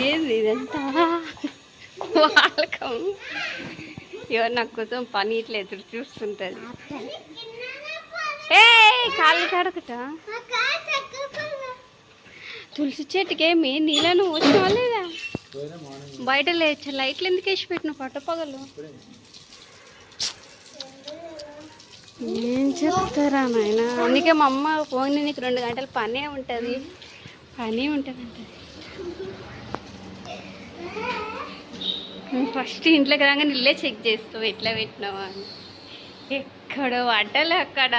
ఏంది ఇదంతా వాళ్ళకం ఎవరు నా కోసం పని ఇట్లా ఎదురు చూస్తుంటది. ఏ కాళ్ళు కడకట తులసి చెట్టుకి ఏమి నీళ్ళను వచ్చినా లేదా? బయట లేచ లైట్లు ఎందుకు వేసి పెట్టిన పట్టపగలు? ఏం చెప్తారా నాయన? అందుకే మా అమ్మ ఫోన్ నీకు 2 గంటలు పనే ఉంటుంది అంటది. ఫస్ట్ ఇంట్లోకి రాగానే ఇల్లే చెక్ చేస్తావు ఎట్లా పెట్టినావా అని. ఎక్కడ వంటలు అక్కడ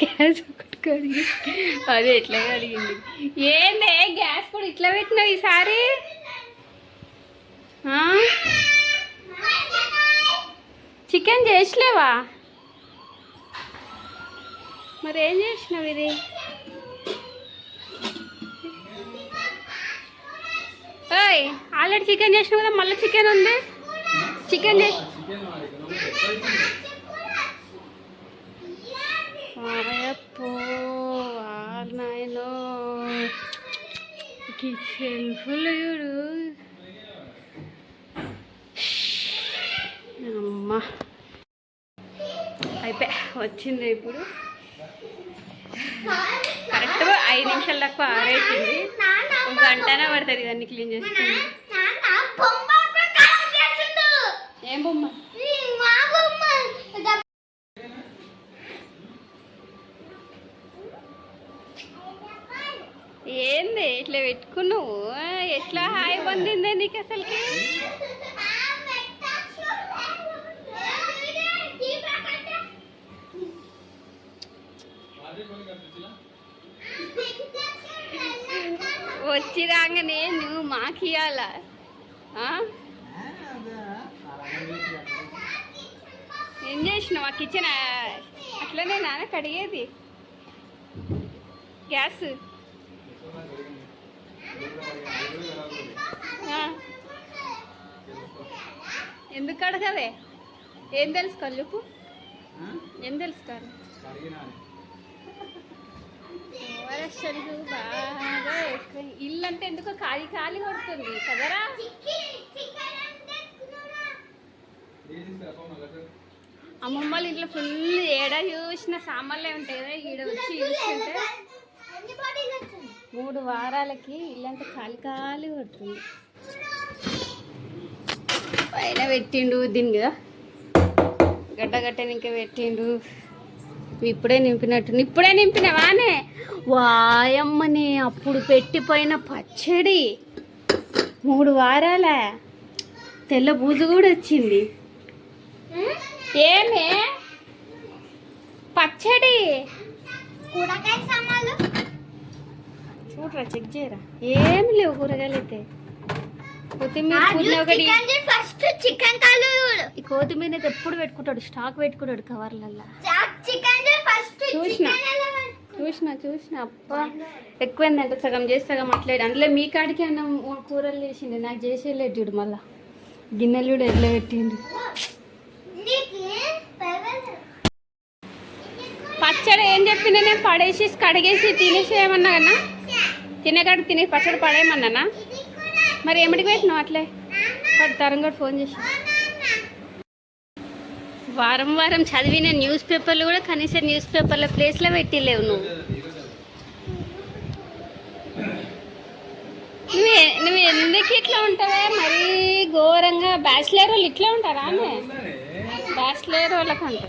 గ్యాస్ ఒకటి కడిగి అది ఎట్లా కడిగింది? ఏందే గ్యాస్ కూడా ఇట్లా పెట్టినావు ఈసారి? చికెన్ చేసలేవా? మరి ఏం చేసినావు ఇది? ఓయ్ ఆల్రెడీ చికెన్ చేసినావు కదా, మళ్ళీ చికెన్ ఉంది. చికెన్ చేసి నాయనో సెల్ఫ్లు చూడు. అమ్మా అయిపోయి వచ్చింది. ఇప్పుడు కరెక్ట్గా 5 నిమిషాల దాకా ఆరైతుంది. 1 గంటనే పడుతుంది ఇవన్నీ క్లీన్ చేసుకుంది. ఏం బొమ్మ? ఏంది ఇట్లా పెట్టుకున్నావు? ఎట్లా హాయి పొందిందే నీకు అసలుకి? వచ్చి రాగానే నువ్వు మాకియాలా? ఏం చేసినావు? ఆ కిచెన్ అట్లనే నాన్న కడిగేది. గ్యాస్ ఎందుకు కడగవే? ఏం తెలుసుకోవాలి చెప్పు? ఏం తెలుసుకోవాలి? బాగా ఇల్లు అంటే ఎందుకో ఖాళీ ఖాళీ కొడుతుంది కదరా? అమ్మమ్మ వాళ్ళ ఇంట్లో ఫుల్ ఏడా చూసిన సామాన్లే ఉంటాయి కదా. ఈడ వచ్చి చూస్తుంటే 3 వారాలకి ఇల్లంతా ఖాళీ ఖాళీ కొడుతుంది. పైన పెట్టిండు దీని కదా, గడ్డ ఇంకా పెట్టిండు. ఇప్పుడే నింపినట్టు. ఇప్పుడే నింపినవానే? వాయమ్మని అప్పుడు పెట్టిపోయిన పచ్చడి 3 వారాల తెల్ల బూజు కూడా వచ్చింది. ఏమే పచ్చడి చూడరా, చెక్ చేయరా. ఏమి లేవు కూరగాయలు అయితే. కొత్తిమీర కొత్తిమీర అయితే ఎప్పుడు పెట్టుకుంటాడు, స్టాక్ పెట్టుకుంటాడు కవర్లల్లో. చూసిన అప్ప ఎక్కువైందంటే సగం చేసి సగం అట్లేదు. అందులో మీ కాడికి అన్న 3 కూరలు చేసిండు, నాకు చేసేయలేదు చూడు. మళ్ళా గిన్నెలు కూడా ఎట్లా పెట్టిండు. పచ్చడి ఏం చెప్పింది? నేను పడేసి కడిగేసి తినేసేయమన్నా కన్నా, తినేకాడ తినే పచ్చడి పడేయమన్నానా? మరి ఏమిటికి పెట్టినావు అట్లే? తరం కూడా ఫోన్ చేసి వారం చదివిన న్యూస్ పేపర్లు కూడా కనీసం న్యూస్ పేపర్ల ప్లేస్లో పెట్టిలేవు నువ్వు. నువ్వు ఎందుకు ఇట్లా ఉంటావే మరీ ఘోరంగా? బ్యాచిలర్ వాళ్ళు ఇట్లా ఉంటారా? బ్యాచిలర్ వాళ్ళకంటే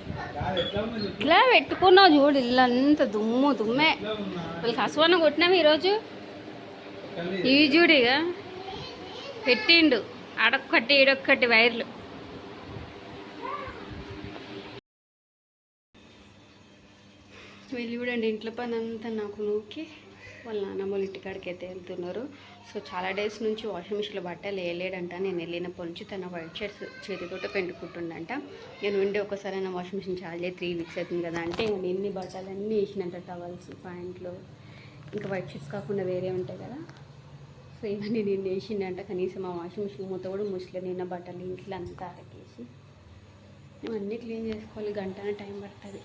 ఇట్లా పెట్టుకున్నావు చూడు. ఇల్లంతా దుమ్మే. వాళ్ళకి అసవన్న కొట్టినాము ఈరోజు. ఇవి చూడిగా పెట్టిండు అడొక్కటి ఈడొక్కటి వైర్లు. వెళ్ళి చూడండి ఇంట్లో పని అంతా నాకు నూకి వాళ్ళ నాన్నమ్మ వాళ్ళ ఇంటికాడికి అయితే వెళ్తున్నారు. సో చాలా డేస్ నుంచి వాషింగ్ మిషన్లో బట్టలు వేయలేడంట. నేను వెళ్ళినప్పటి నుంచి తన వైట్ షర్ట్స్ చేతితోట పెంటుకుంటుండంట. నేను ఉండి ఒకసారి నా వాషింగ్ మిషన్ చాలా 3 వీక్స్ అవుతుంది కదా అంటే నేను ఎన్ని బట్టలన్నీ వేసినంత, టవల్స్, ప్యాంట్లు, ఇంకా వైట్ షర్ట్స్ కాకుండా వేరే ఉంటాయి కదా. సో ఇవన్నీ నేను వేసిండంట. కనీసం మా వాషింగ్ మిషన్ మూత కూడా ముసలి నిన్న బట్టలు ఇంట్లో అంతా అరకేసి ఇవన్నీ క్లీన్ చేసుకోవాలి. 1 గంట టైం పడుతుంది.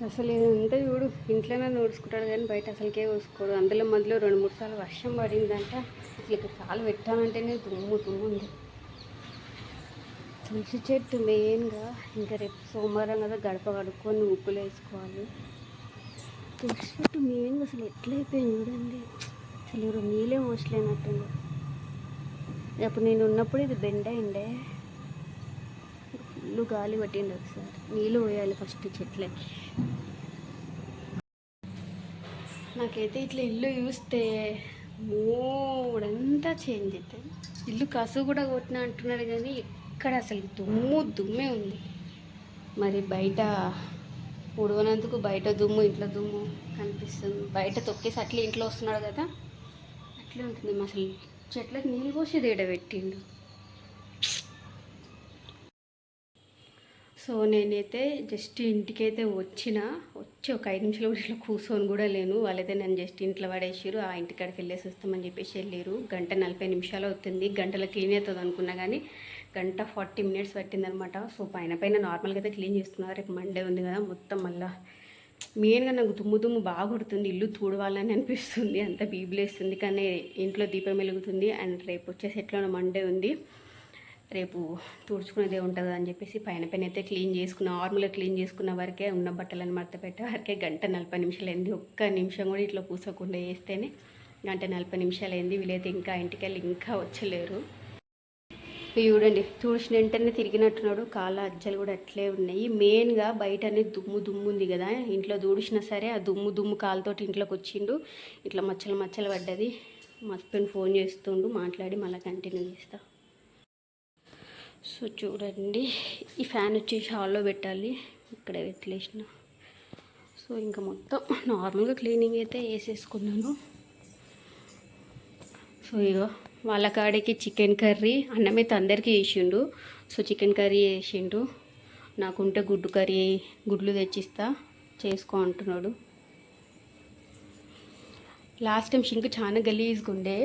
అసలు ఇదంతా చూడు, ఇంట్లోనే ఊడ్చుకుంటాడు కానీ బయట అసలుకే ఊడ్చుకోడు. అందులో మధ్యలో 2-3 సార్లు వర్షం పడిందంట. అసలు ఇక కాలు పెట్టాలంటేనే దుమ్ము ఉంది. తులసి చెట్టు మెయిన్గా ఇంకా రేపు సోమవారం కదా, గడప కడుక్కొని ఉప్పులు వేసుకోవాలి. తులసి చెట్టు మెయిన్గా అసలు ఎట్లయిపోయింది చూడండి. అసలు ఎవరు నీళ్ళే మోసలేనట్టుంది. అప్పుడు నేను ఉన్నప్పుడు ఇది బెండ అయిండే, ఫుల్ గాలి పట్టింది. ఒకసారి నీళ్ళు పోయాలి ఫస్ట్ చెట్లకి. నాకైతే ఇట్లా ఇల్లు చూస్తే మూడంతా చేంజ్ అవుతుంది. ఇల్లు కసు కూడా కొట్టిన అంటున్నాడు కానీ ఇక్కడ అసలు దుమ్మే ఉంది. మరి బయట ఉడవనందుకు బయట దుమ్ము, ఇంట్లో దుమ్ము కనిపిస్తుంది. బయట తొక్కేసి అట్లా ఇంట్లో వస్తున్నాడు కదా, అట్లే ఉంటుంది. అసలు చెట్లకు నీళ్ళు పోసి పెట్టిండు. సో నేనైతే జస్ట్ ఇంటికైతే వచ్చి ఒక 5 నిమిషాలు కూడా ఇట్లా కూర్చొని కూడా లేను. వాళ్ళైతే నన్ను జస్ట్ ఇంట్లో పడేసారు. ఆ ఇంటికాడికి వెళ్ళేసి వస్తామని చెప్పేసి వెళ్ళారు. 1:40 అవుతుంది. గంటలో క్లీన్ అవుతుంది అనుకున్నా కానీ 1:40 పట్టిందనమాట. సో పైన నార్మల్గా అయితే క్లీన్ చేస్తున్నారు. రేపు మండే ఉంది కదా, మొత్తం మళ్ళీ మెయిన్గా నాకు దుమ్ము బాగా కొడుతుంది. ఇల్లు తూడవాలని అనిపిస్తుంది, అంత బీబులేస్తుంది. కానీ ఇంట్లో దీపం వెలుగుతుంది. అండ్ రేపు వచ్చేసి ఎట్లా మండే ఉంది, రేపు తుడుచుకునేదే ఉంటుంది అని చెప్పేసి పైన అయితే క్లీన్ చేసుకున్న, నార్మల్గా క్లీన్ చేసుకున్న వరకే, ఉన్న బట్టలను మడత పెట్టే వరకే 1:40 అయింది. ఒక్క నిమిషం కూడా ఇట్లా కూర్చోకుండా వేస్తేనే 1:40 అయింది. వీలైతే ఇంకా ఇంటికి వెళ్ళి ఇంకా వచ్చలేరు. చూడండి, తుడిచిన వెంటనే తిరిగినట్టున్నాడు. కాళ్ళ అజ్జలు కూడా అట్లే ఉన్నాయి. మెయిన్గా బయట అనేది దుమ్ము ఉంది కదా, ఇంట్లో తుడిచినా సరే ఆ దుమ్ము కాలుతోటి ఇంట్లోకి వచ్చిండు. ఇట్లా మచ్చలు పడ్డది. మా హస్బెండ్ ఫోన్ చేస్తుండు, మాట్లాడి మళ్ళీ కంటిన్యూ చేస్తా. సో చూడండి, ఈ ఫ్యాన్ వచ్చేసి హాల్లో పెట్టాలి, ఇక్కడ వెతిలేసిన. సో ఇంకా మొత్తం నార్మల్గా క్లీనింగ్ అయితే వేసేసుకున్నాను. సో ఇక వాళ్ళ కాడికి చికెన్ కర్రీ, అన్నమైతే అందరికీ వేసిండు. సో చికెన్ కర్రీ వేసిండు. నాకుంటే గుడ్డు కర్రీ, గుడ్లు తెచ్చిస్తా చేసుకో అంటున్నాడు. లాస్ట్ టైం షింక్ చాలా గలీజ్గా ఉండే.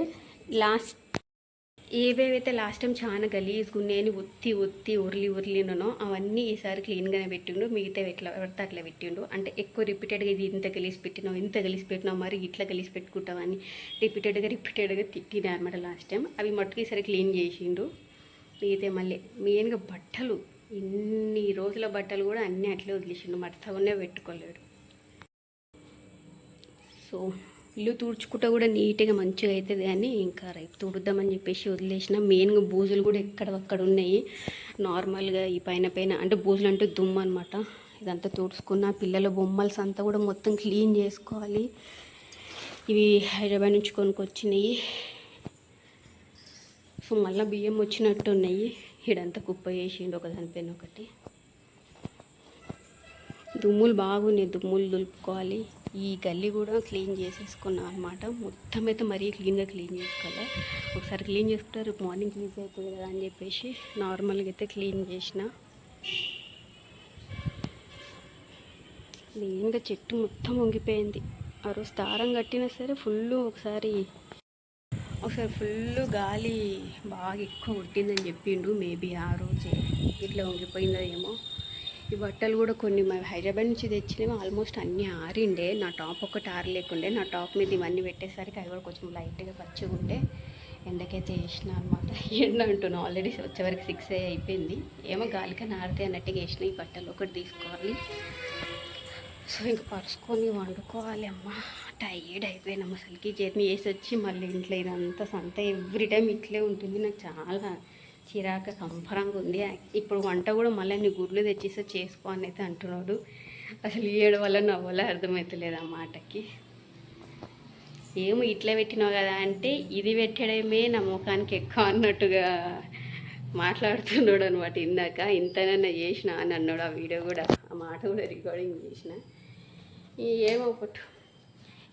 ఏవేవైతే లాస్ట్ టైం చాలా గలీజ్గా ఉన్నాయని ఒత్తి ఉర్లినో అవన్నీ ఈసారి క్లీన్గానే పెట్టిండు. మిగతా ఎట్లా పడితే అట్లా పెట్టిండు. అంటే ఎక్కువ రిపీటెడ్గా ఇది ఇంత గలీజ్ పెట్టినావు మరి ఇట్లా గలీజ్ పెట్టుకుంటామని రిపీటెడ్గా తిట్టినా అనమాట లాస్ట్ టైం. అవి మట్టుకు ఈసారి క్లీన్ చేసిండు. మిగతా మళ్ళీ మెయిన్గా బట్టలు, ఇన్ని రోజుల బట్టలు కూడా అన్నీ అట్లే వదిలేసిండు, మడతగానే పెట్టుకోలేడు. సో ఇల్లు తుడుచుకుంటా కూడా నీట్గా మంచిగా అవుతుంది అని ఇంకా రేపు తుడుద్దామని చెప్పేసి వదిలేసిన. మెయిన్గా బూజులు కూడా ఎక్కడక్కడ ఉన్నాయి. నార్మల్గా ఈ పైన అంటే బూజులు అంటే దుమ్ము అనమాట. ఇదంతా తుడుచుకున్న, పిల్లల బొమ్మల్స్ అంతా కూడా మొత్తం క్లీన్ చేసుకోవాలి. ఇవి హైదరాబాద్ నుంచి కొనుక్కొచ్చినాయి. సో మళ్ళీ బియ్యం వచ్చినట్టు ఉన్నాయి. ఇడంతా కుప్ప వేసిండు ఒకదానిపైన ఒకటి. దుమ్ములు బాగున్నాయి, దుమ్ములు దులుపుకోవాలి. ఈ గల్లీ కూడా క్లీన్ చేసేసుకున్నాను అనమాట. మొత్తం అయితే మరీ క్లీన్గా క్లీన్ చేసుకోవాలి. ఒకసారి క్లీన్ చేసుకుంటే రేపు మార్నింగ్ క్లీన్ అవుతుంది కదా అని చెప్పేసి నార్మల్గా అయితే క్లీన్ చేసిన. మెయిన్గా చెట్టు మొత్తం వంగిపోయింది. ఆ రోజు దారం కట్టినా సరే ఒకసారి ఫుల్ గాలి బాగా ఎక్కువ కొట్టిందని చెప్పిండు. మేబీ ఆ రోజే ఇట్లా వంగిపోయిందో ఏమో. ఈ బట్టలు కూడా కొన్ని హైదరాబాద్ నుంచి తెచ్చినవి ఆల్మోస్ట్ అన్నీ ఆరిండే. నా టాప్ ఒకటి ఆరలేకుండే. నా టాప్ మీద ఇవన్నీ పెట్టేసరికి అవి కూడా కొంచెం లైట్గా పచ్చిగా ఉంటే ఎండకైతే వేసిన అనమాట. ఎండ అంటున్నా, ఆల్రెడీ వచ్చేవరకు 6 అయిపోయింది. ఏమో గాలికని ఆరితే అన్నట్టుగా వేసిన. ఈ బట్టలు ఒకటి తీసుకోవాలి. సో ఇంకా పరుచుకొని వండుకోవాలి. అమ్మ టైర్డ్ అయిపోయినాం అసలుకి. జర్నీ వేసి వచ్చి మళ్ళీ ఇంట్లో ఇదంతా సంత ఎవ్రీ టైం ఇట్లే ఉంటుంది. నాకు చాలా చిరాక కంఫరంగా ఉంది. ఇప్పుడు వంట కూడా మళ్ళీ నీ గుడ్లు తెచ్చిస్తే చేసుకో అని అయితే అంటున్నాడు. అసలు ఏడు వల్ల నవ్వాలో అర్థమవుతలేదు ఆ మాటకి. ఏమో ఇట్లా పెట్టినావు కదా అంటే ఇది పెట్టడమే నా ముఖానికి ఎక్కువ అన్నట్టుగా మాట్లాడుతున్నాడు అనమాట. ఇంతనన్నా చేసిన అని అన్నాడు. ఆ వీడియో కూడా, ఆ మాట కూడా రికార్డింగ్ చేసిన. ఏమో ఒకటి,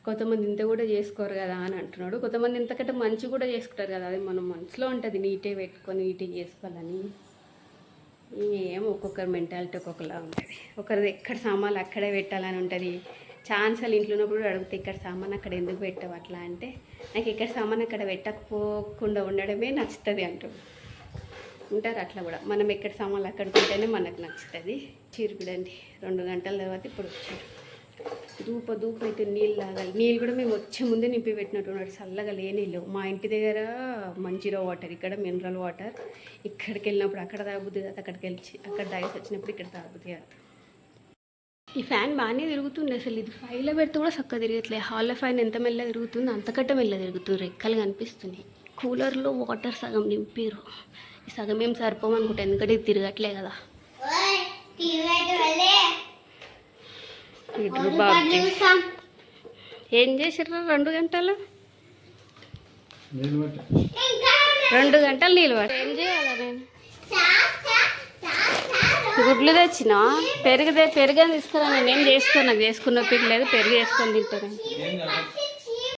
కొంతమంది ఇంత కూడా చేసుకోరు కదా అని అంటున్నాడు. కొంతమంది ఇంతకంటే మంచి కూడా చేసుకుంటారు కదా, అది మన మనసులో ఉంటుంది నీట్గా పెట్టుకొని నీట్గా చేసుకోవాలని. ఏమో ఒక్కొక్కరి మెంటాలిటీ ఒక్కొక్కలా ఉంటుంది. ఒకరిది ఎక్కడ సామాన్లు అక్కడే పెట్టాలని ఉంటుంది. ఛాన్సాలు ఇంట్లో ఉన్నప్పుడు అడిగితే ఇక్కడ సామాన్ అక్కడ ఎందుకు పెట్టావు అట్లా అంటే, నాకు ఇక్కడ సామాన్ అక్కడ పెట్టకపోకుండా ఉండడమే నచ్చుతుంది అంటాడు. ఉంటారు అట్లా కూడా. మనం ఎక్కడ సామాన్లు అక్కడికి ఉంటేనే మనకు నచ్చుతుంది. చీరుకుడండి 2 గంటల తర్వాత ఇప్పుడు వచ్చారు. ధూప అయితే నీళ్ళు తాగాలి. నీళ్ళు కూడా మేము వచ్చే ముందే నింపి పెట్టినట్టున్నాడు. చల్లగా లేని లేవు. మా ఇంటి దగ్గర మంచిగా వాటర్, ఇక్కడ మినరల్ వాటర్. ఇక్కడికి వెళ్ళినప్పుడు అక్కడ తాగుతుంది కదా, అక్కడ తాగేసి వచ్చినప్పుడు ఇక్కడ తాగుతుంది కదా. ఈ ఫ్యాన్ బాగానే తిరుగుతుంది అసలు. ఇది 5లో పెడితే కూడా చక్కగా తిరగట్లేదు. హాల్లో ఫ్యాన్ ఎంత మెల్ల తిరుగుతుంది అంతకంటే మెల్ల తిరుగుతుంది. రెక్కలు కనిపిస్తున్నాయి. కూలర్లో వాటర్ సగం నింపారు. ఈ సగం ఏం సరిపోమనుకుంటా, ఎందుకంటే ఇది తిరగట్లే కదా. ఏం చేసారు 2 గంటలు? 2 గంటలు నీళ్ళు పట్టి ఏం చేయాలా? నేను గుడ్లు తెచ్చినా, పెరుగు తీసుకురా. నేనేం చేసుకోను, నాకు చేసుకున్న పిల్లలేదు. పెరుగు వేసుకొని తింటాను.